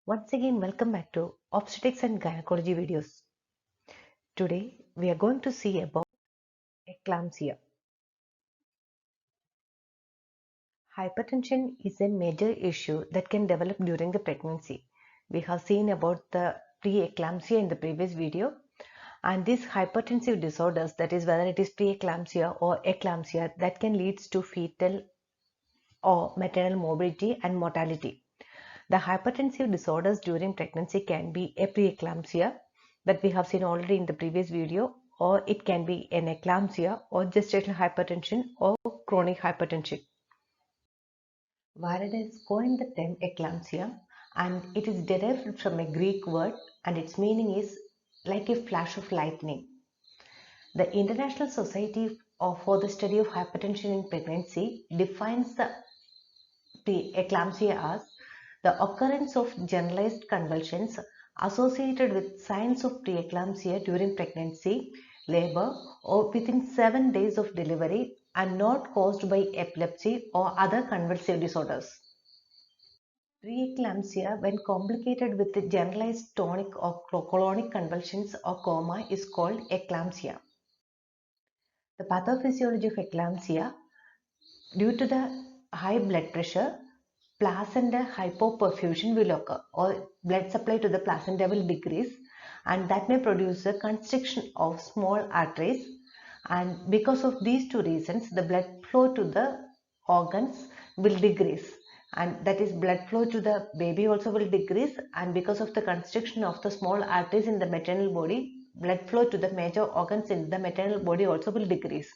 Once again, welcome back to Obstetrics and Gynecology videos. Today, we are going to see about eclampsia. Hypertension is a major issue that can develop during the pregnancy. We have seen about the preeclampsia in the previous video, and these hypertensive disorders, that is whether it is preeclampsia or eclampsia, that can lead to fetal or maternal morbidity and mortality. The hypertensive disorders during pregnancy can be a preeclampsia that we have seen already in the previous video, or it can be an eclampsia or gestational hypertension or chronic hypertension. Varades coined the term eclampsia, and it is derived from a Greek word, and its meaning is like a flash of lightning. The International Society for the Study of Hypertension in Pregnancy defines the preeclampsia as the occurrence of generalized convulsions associated with signs of preeclampsia during pregnancy, labor, or within 7 days of delivery and not caused by epilepsy or other convulsive disorders. Preeclampsia, when complicated with generalized tonic or clonic convulsions or coma, is called eclampsia. The pathophysiology of eclampsia: due to the high blood pressure, placenta hypoperfusion will occur, or blood supply to the placenta will decrease, and that may produce a constriction of small arteries. And because of these two reasons, the blood flow to the organs will decrease, and that is blood flow to the baby also will decrease, and because of the constriction of the small arteries in the maternal body, blood flow to the major organs in the maternal body also will decrease,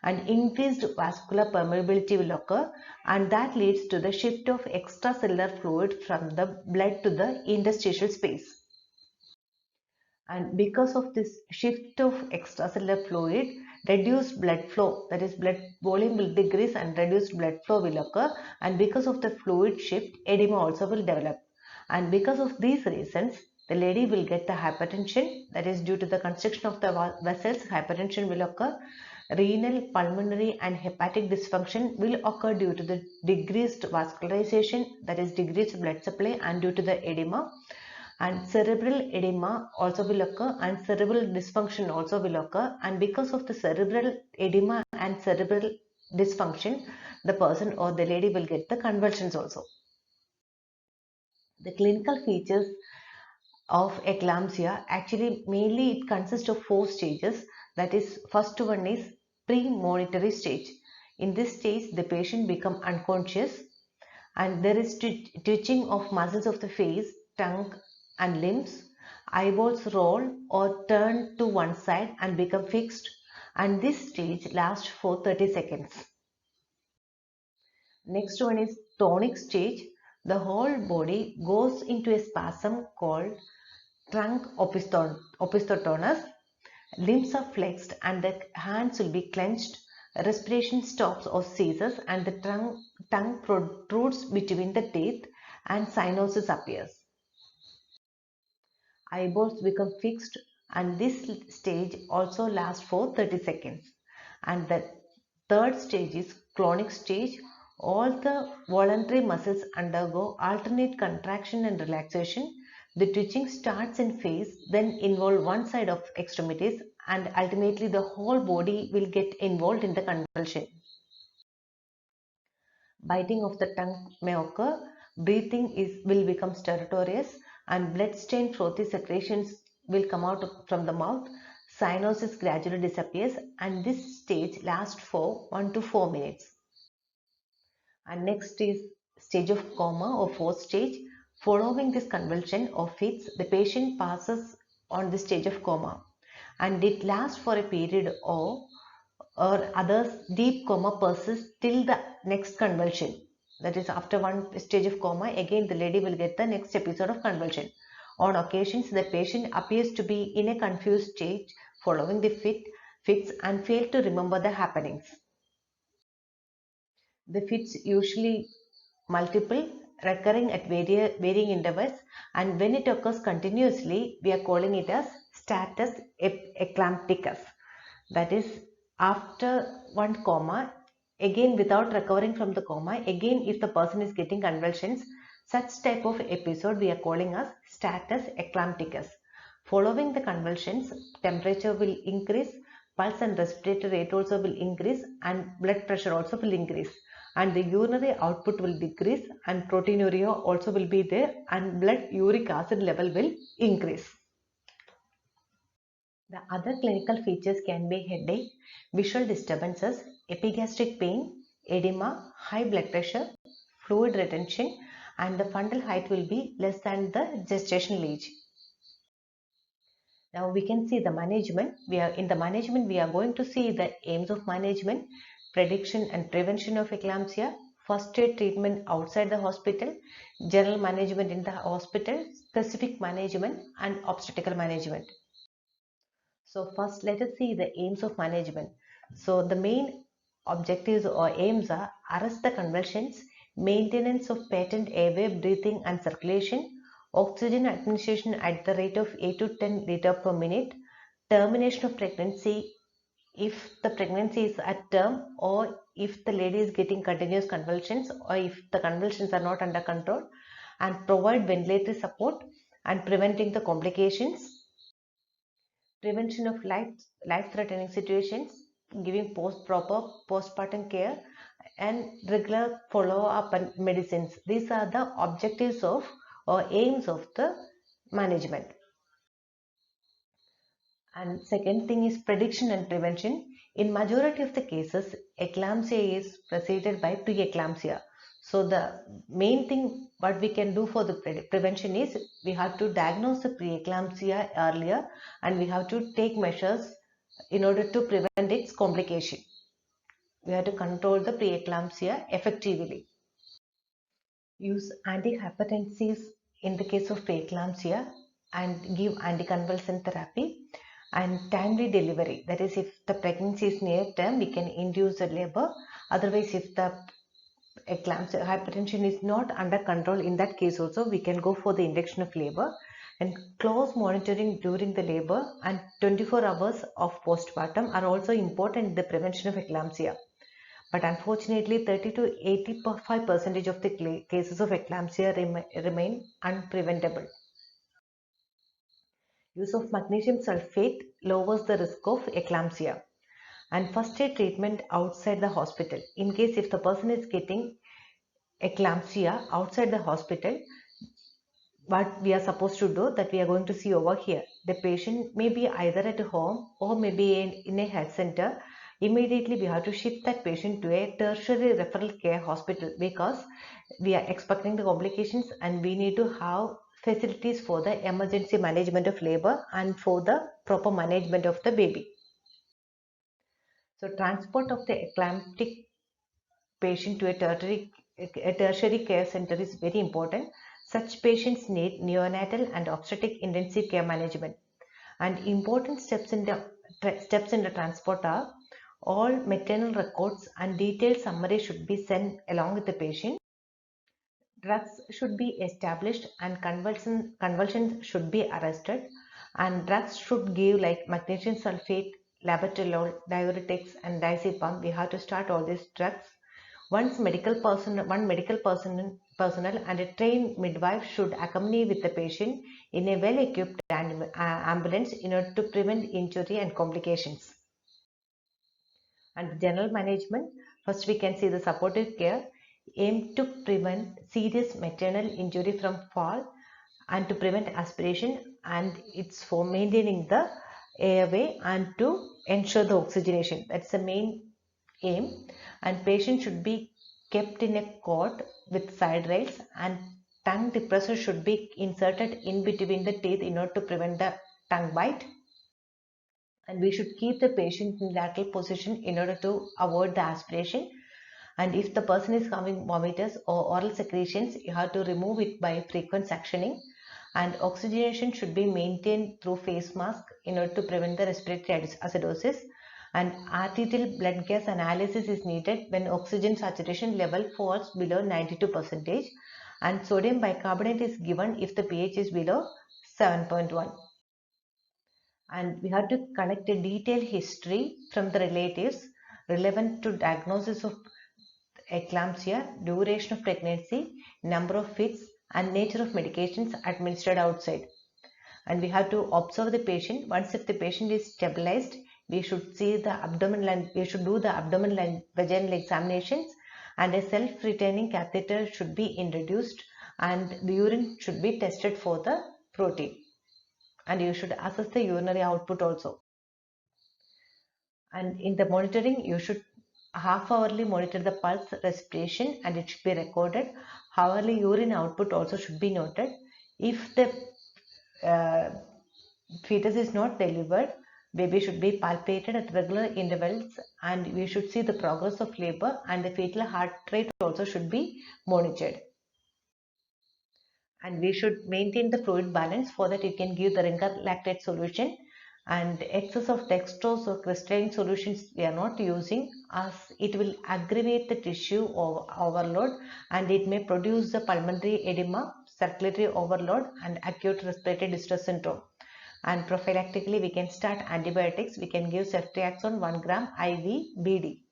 and increased vascular permeability will occur, and that leads to the shift of extracellular fluid from the blood to the interstitial space. And because of this shift of extracellular fluid, reduced blood flow, that is blood volume will decrease and reduced blood flow will occur, and because of the fluid shift, edema also will develop. And because of these reasons, the lady will get the hypertension, that is due to the constriction of the vessels, hypertension will occur. Renal, pulmonary and hepatic dysfunction will occur due to the decreased vascularization, that is decreased blood supply, and due to the edema. And cerebral edema also will occur, and cerebral dysfunction also will occur, and because of the cerebral edema and cerebral dysfunction, the person or the lady will get the convulsions also. The clinical features of eclampsia, actually mainly it consists of 4 stages. That is, first one is premonitory stage. In this stage, the patient become unconscious, and there is twitching of muscles of the face, tongue and limbs. Eyeballs roll or turn to one side and become fixed, and this stage lasts for 30 seconds. Next one is tonic stage. The whole body goes into a spasm called trunk opisthotonus. Limbs are flexed and the hands will be clenched. Respiration stops or ceases, and the tongue protrudes between the teeth, and cyanosis appears. Eyeballs become fixed, and this stage also lasts for 30 seconds. And the third stage is clonic stage. All the voluntary muscles undergo alternate contraction and relaxation. The twitching starts in face, then involve one side of extremities, and ultimately the whole body will get involved in the convulsion. Biting of the tongue may occur, breathing will become stertorous, and blood-stained frothy secretions will come out from the mouth. Cyanosis gradually disappears, and this stage lasts for 1 to 4 minutes. And next is stage of coma or fourth stage. Following this convulsion or fits, the patient passes on the stage of coma, and it lasts for a period or others deep coma persists till the next convulsion. That is, after one stage of coma, again the lady will get the next episode of convulsion. On occasions, the patient appears to be in a confused state following the fits and fail to remember the happenings. The fits usually multiple, recurring at varying intervals, and when it occurs continuously, we are calling it as status eclampticus. That is, after one coma, again without recovering from the coma, again if the person is getting convulsions, Such type of episode we are calling as status eclampticus. Following the convulsions, temperature will increase, pulse and respiratory rate also will increase, and blood pressure also will increase, and the urinary output will decrease, and proteinuria also will be there, and blood uric acid level will increase. The other clinical features can be headache, visual disturbances, epigastric pain, edema, high blood pressure, fluid retention, and the fundal height will be less than the gestational age. Now we can see the management. In the management we are going to see the aims of management, prediction and prevention of eclampsia, first aid treatment outside the hospital, general management in the hospital, specific management, and obstetrical management. So first let us see the aims of management. So the main objectives or aims are arrest the convulsions, maintenance of patent airway breathing and circulation, oxygen administration at the rate of 8 to 10 liter per minute, termination of pregnancy if the pregnancy is at term, or if the lady is getting continuous convulsions, or if the convulsions are not under control, and provide ventilatory support and preventing the complications. Prevention of life-threatening situations, giving proper postpartum care, and regular follow-up and medicines. These are the objectives of or aims of the management. And second thing is prediction and prevention. In majority of the cases, eclampsia is preceded by preeclampsia. So the main thing what we can do for the prevention is we have to diagnose the preeclampsia earlier, and we have to take measures in order to prevent its complication. We have to control the preeclampsia effectively. Use antihypertensives in the case of preeclampsia and give anticonvulsant therapy, and timely delivery. That is, if the pregnancy is near term, we can induce a labor. Otherwise, if the eclampsia hypertension is not under control, in that case also we can go for the induction of labor. And close monitoring during the labor and 24 hours of postpartum are also important in the prevention of eclampsia. But unfortunately 30 to 85% of the cases of eclampsia remain unpreventable. Use of magnesium sulfate lowers the risk of eclampsia. And first aid treatment outside the hospital. In case if the person is getting eclampsia outside the hospital, what we are supposed to do, that we are going to see over here. The patient may be either at home or maybe in a health center. Immediately we have to shift that patient to a tertiary referral care hospital, because we are expecting the complications and we need to have facilities for the emergency management of labor and for the proper management of the baby. So transport of the eclamptic patient to a tertiary care center is very important. Such patients need neonatal and obstetric intensive care management. And important steps in the transport are: all maternal records and detailed summary should be sent along with the patient. Drugs should be established and convulsions should be arrested, and drugs should give like magnesium sulfate, labetalol, diuretics, and diazepam. We have to start all these drugs. One medical personnel and a trained midwife should accompany with the patient in a well-equipped ambulance in order to prevent injury and complications. And general management, first we can see the supportive care, aim to prevent serious maternal injury from fall and to prevent aspiration, and it's for maintaining the airway and to ensure the oxygenation. That's the main aim. And patient should be kept in a cot with side rails, and tongue depressor should be inserted in between the teeth in order to prevent the tongue bite. And we should keep the patient in lateral position in order to avoid the aspiration. And if the person is having vomitus or oral secretions, you have to remove it by frequent suctioning. And oxygenation should be maintained through face mask in order to prevent the respiratory acidosis. And arterial blood gas analysis is needed when oxygen saturation level falls below 92%, and sodium bicarbonate is given if the pH is below 7.1. And we have to collect a detailed history from the relatives relevant to diagnosis of eclampsia, duration of pregnancy, number of fits, and nature of medications administered outside. And we have to observe the patient. Once if the patient is stabilized, we should see the abdominal and we should do the abdominal and vaginal examinations, and a self-retaining catheter should be introduced, and the urine should be tested for the protein, and you should assess the urinary output also. And in the monitoring, you should half-hourly monitor the pulse, respiration, and it should be recorded. Hourly urine output also should be noted. If the fetus is not delivered, baby should be palpated at regular intervals, and we should see the progress of labor, and the fetal heart rate also should be monitored. And we should maintain the fluid balance. For that, you can give the Ringer lactate solution, and excess of dextrose or crystalline solutions we are not using, as it will aggravate the tissue overload, and it may produce the pulmonary edema, circulatory overload, and acute respiratory distress syndrome. And prophylactically, we can start antibiotics. We can give ceftriaxone 1 gram IV BD.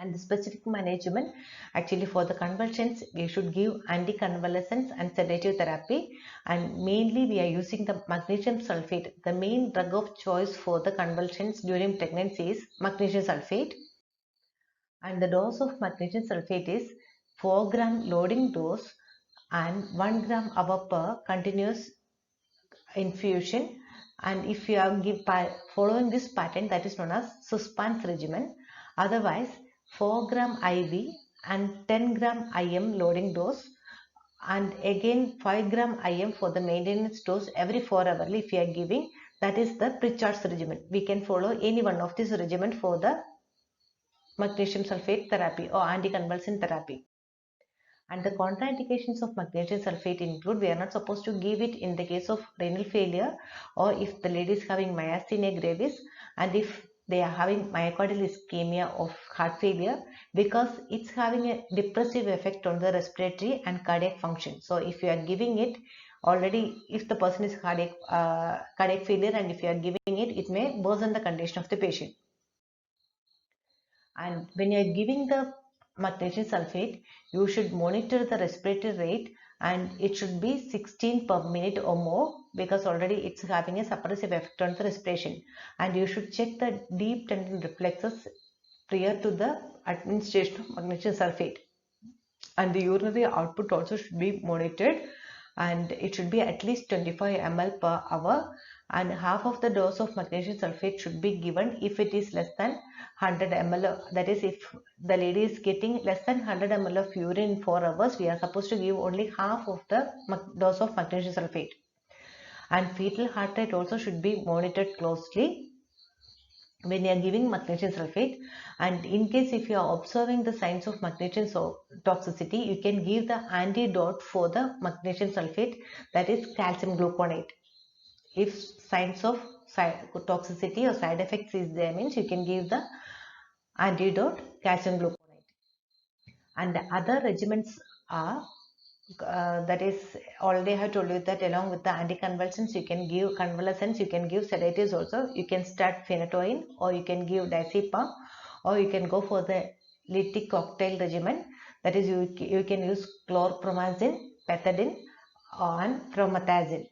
And the specific management, actually for the convulsions, we should give anticonvulsants and sedative therapy, and mainly we are using the magnesium sulfate. The main drug of choice for the convulsions during pregnancy is magnesium sulfate, and the dose of magnesium sulfate is 4 gram loading dose and 1 gram hour per continuous infusion. And if you are following this pattern, that is known as suspense regimen. Otherwise, 4 gram IV and 10 gram IM loading dose, and again 5 gram IM for the maintenance dose every 4 hours if you are giving. That is the Pritchard's regimen. We can follow any one of this regimen for the magnesium sulfate therapy or anticonvulsant therapy. And the contraindications of magnesium sulfate include, we are not supposed to give it in the case of renal failure, or if the lady is having myasthenia gravis, and if they are having myocardial ischemia of heart failure, because it's having a depressive effect on the respiratory and cardiac function. So if you are giving it already, if the person is cardiac failure, and if you are giving it, it may worsen the condition of the patient. And when you are giving the magnesium sulfate, you should monitor the respiratory rate, and it should be 16 per minute or more, because already it's having a suppressive effect on the respiration. And you should check the deep tendon reflexes prior to the administration of magnesium sulfate. And the urinary output also should be monitored, and it should be at least 25 ml per hour, and half of the dose of magnesium sulfate should be given if it is less than 100 ml. That is, if the lady is getting less than 100 ml of urine in 4 hours, we are supposed to give only half of the dose of magnesium sulfate. And fetal heart rate also should be monitored closely when you are giving magnesium sulfate. And in case if you are observing the signs of magnesium toxicity, you can give the antidote for the magnesium sulfate, that is calcium gluconate. If signs of toxicity or side effects is there, means you can give the antidote calcium gluconate. And the other regimens are that is, already I have told you that along with the anticonvulsants, you can give convalescents, you can give sedatives also. You can start phenytoin, or you can give diazepam, or you can go for the lytic cocktail regimen. That is, you can use chlorpromazine, pethidine, and promethazine.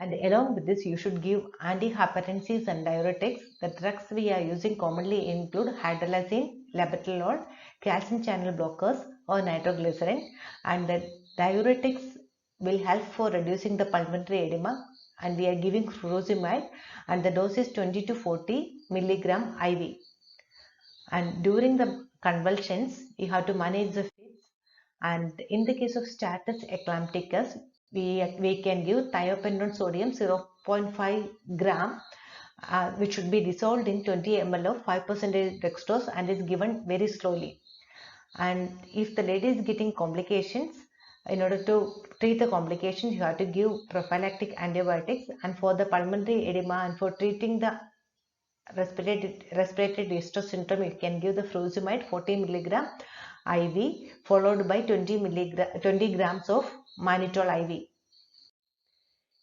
And along with this, you should give antihypertensives and diuretics. The drugs we are using commonly include hydralazine, labetalol, calcium channel blockers, or nitroglycerin. And the diuretics will help for reducing the pulmonary edema. And we are giving furosemide, and the dose is 20 to 40 milligram IV. And during the convulsions, you have to manage the fits. And in the case of status eclampticus, we can give thiopentone sodium 0.5 gram, which should be dissolved in 20 ml of 5% dextrose, and is given very slowly. And if the lady is getting complications, in order to treat the complications, you have to give prophylactic antibiotics. And for the pulmonary edema and for treating the respiratory distress syndrome, you can give the furosemide 40 milligram IV, followed by 20 grams of mannitol IV.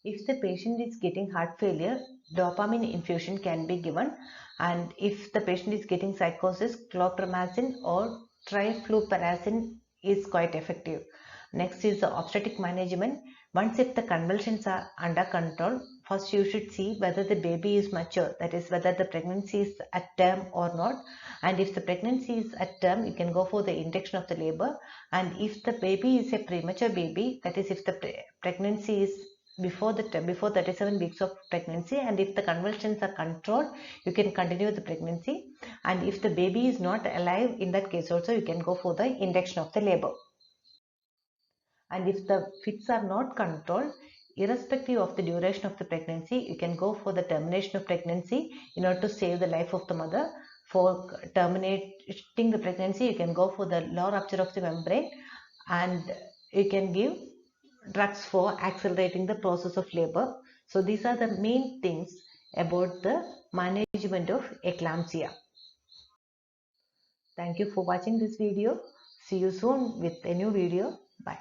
If the patient is getting heart failure, dopamine infusion can be given. And if the patient is getting psychosis, chlorpromazine or trifluperazine is quite effective. Next is the obstetric management. Once if the convulsions are under control, first you should see whether the baby is mature, that is whether the pregnancy is at term or not. And if the pregnancy is at term, you can go for the induction of the labor. And if the baby is a premature baby, that is if the pregnancy is before 37 weeks of pregnancy, and if the convulsions are controlled, you can continue the pregnancy. And if the baby is not alive, in that case also you can go for the induction of the labor. And if the fits are not controlled, irrespective of the duration of the pregnancy, you can go for the termination of pregnancy in order to save the life of the mother. For terminating the pregnancy, you can go for the low rupture of the membrane, and you can give drugs for accelerating the process of labor. So these are the main things about the management of eclampsia. Thank you for watching this video. See you soon with a new video. Bye.